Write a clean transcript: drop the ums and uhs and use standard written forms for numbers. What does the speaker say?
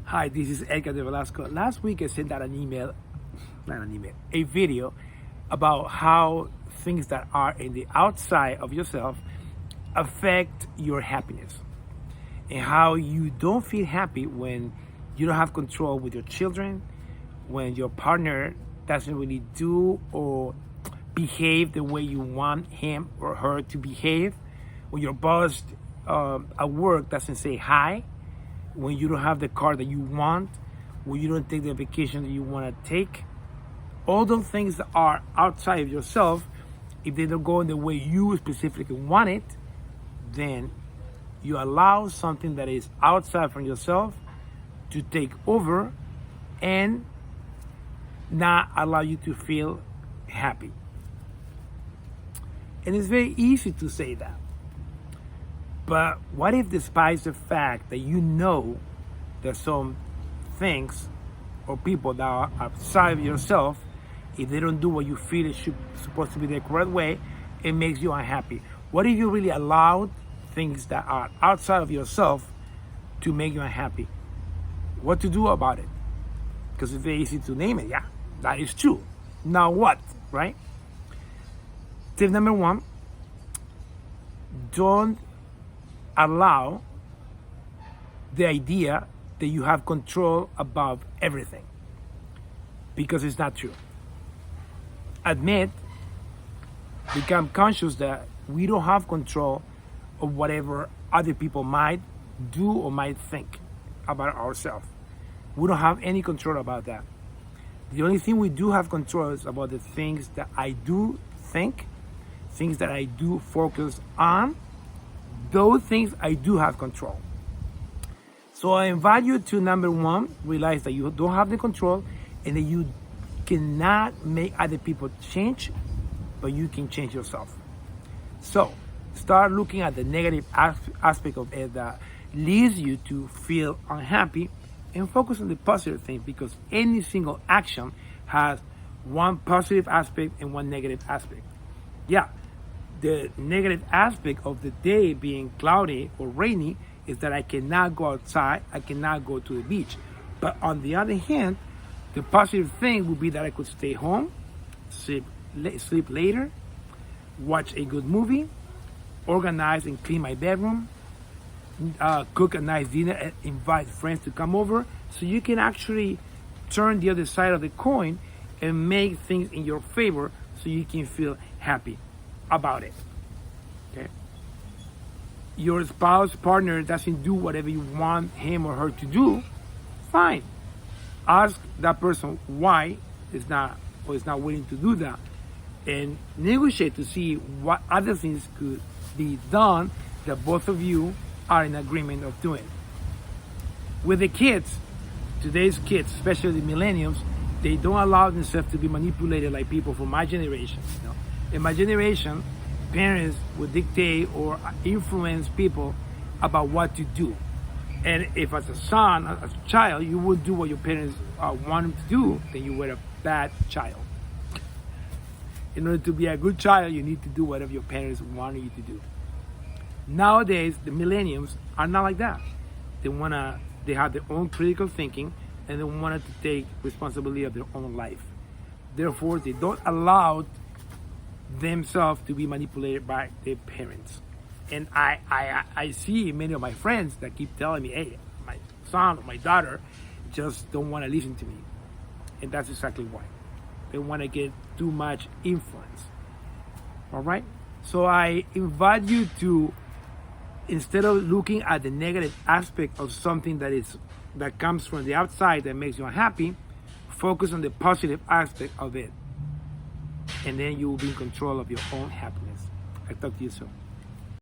Hi, this is Edgar deVelasco. Last week I sent out a video about how things that are in the outside of yourself affect your happiness and how you don't feel happy when you don't have control with your children, when your partner doesn't really do or behave the way you want him or her to behave, when your boss at work doesn't say hi, when you don't have the car that you want, when you don't take the vacation that you want to take. All those things that are outside of yourself, if they don't go in the way you specifically want it, then you allow something that is outside from yourself to take over and not allow you to feel happy. And it's very easy to say that. But what if, despite the fact that you know there's some things or people that are outside of yourself, if they don't do what you feel it supposed to be the correct way, it makes you unhappy? What if you really allowed things that are outside of yourself to make you unhappy? What to do about it? Because it's very easy to name it. Yeah, that is true. Now what, right? Tip number one, don't allow the idea that you have control above everything, because it's not true. Become conscious that we don't have control of whatever other people might do or might think about ourselves. We don't have any control about that. The only thing we do have control is about the things that I do think, things that I do focus on. Those things I do have control. So I invite you to, number one, realize that you don't have the control and that you cannot make other people change, but you can change yourself. So start looking at the negative aspect of it that leads you to feel unhappy, and focus on the positive thing, because any single action has one positive aspect and one negative aspect. Yeah, the negative aspect of the day being cloudy or rainy is that I cannot go outside, I cannot go to the beach. But on the other hand, the positive thing would be that I could stay home, sleep later, watch a good movie, organize and clean my bedroom, cook a nice dinner and invite friends to come over. So you can actually turn the other side of the coin and make things in your favor so you can feel happy about it. Okay? Your spouse, partner doesn't do whatever you want him or her to do, fine. Ask that person why is not willing to do that, and negotiate to see what other things could be done that both of you are in agreement of doing. With the kids, today's kids, especially the millennials, they don't allow themselves to be manipulated like people from my generation. In my generation, parents would dictate or influence people about what to do. And if as a son, as a child, you would do what your parents want them to do, then you were a bad child. In order to be a good child, you need to do whatever your parents want you to do. Nowadays, the millennials are not like that. They have their own critical thinking, and they want to take responsibility of their own life. Therefore, they don't allow themselves to be manipulated by their parents. And I see many of my friends that keep telling me, hey, my son or my daughter just don't want to listen to me. And that's exactly why. They want to get too much influence. All right? So I invite you to, instead of looking at the negative aspect of something that comes from the outside that makes you unhappy, focus on the positive aspect of it. And then you will be in control of your own happiness. I'll talk to you soon.